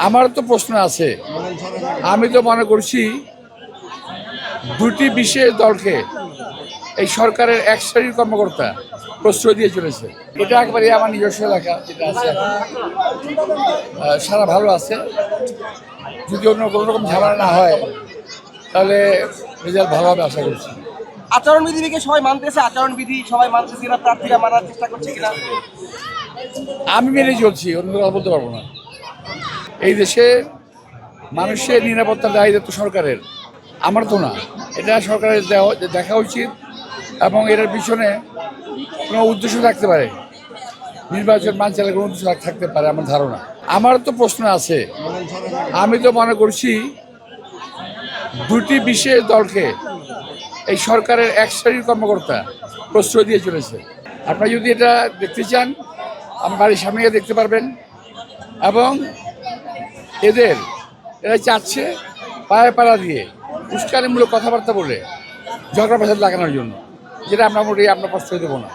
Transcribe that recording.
আমার তো প্রশ্ন আছে। আমি তো মনে করছি দুটি বিশেষ দলকে এই সরকারের এক শ্রেণীর কর্মকর্তা প্রশ্রয় দিয়ে চলেছে। এটা একবারে আমার নিজস্ব এলাকা যেটা আছে, সারা ভালো আছে। যদি অন্য কোনো রকম ঝামেলা না হয় তাহলে রেজাল্ট ভালো হবে আশা করছি। আচরণবিধিকে সবাই মানতেছে, আচরণবিধি সবাই মানতেছে কিনা, প্রার্থীরা মানার চেষ্টা করছে কিনা? আমি মেনে চলছি, অন্য কথা বলতে পারবো না। এই দেশে মানুষের নিরাপত্তার দায়িত্ব তো সরকারের, আমার তো না। এটা সরকারের দেখা উচিত এবং এটার পিছনে কোনো উদ্দেশ্য থাকতে পারে, নির্বাচন বানচালের কোনো উদ্দেশ্য থাকতে পারে আমার ধারণা। আমার তো প্রশ্ন আছে। আমি তো মনে করছি দুটি বিশেষ দলকে এই সরকারের এক শ্রেণীর কর্মকর্তা প্রশ্রয় দিয়ে চলেছে। আপনারা যদি এটা দেখতে চান আমার বাড়ির সামনে গিয়ে দেখতে পারবেন। এবং এরা চাচ্ছে পায়ে পাড়া দিয়ে উস্কানিমূলক কথাবার্তা বলে ঝগড়া ফাসাদ লাগানোর জন্য, যেটা আমরা মোটেই আমরা প্রশ্রয় দেবো না।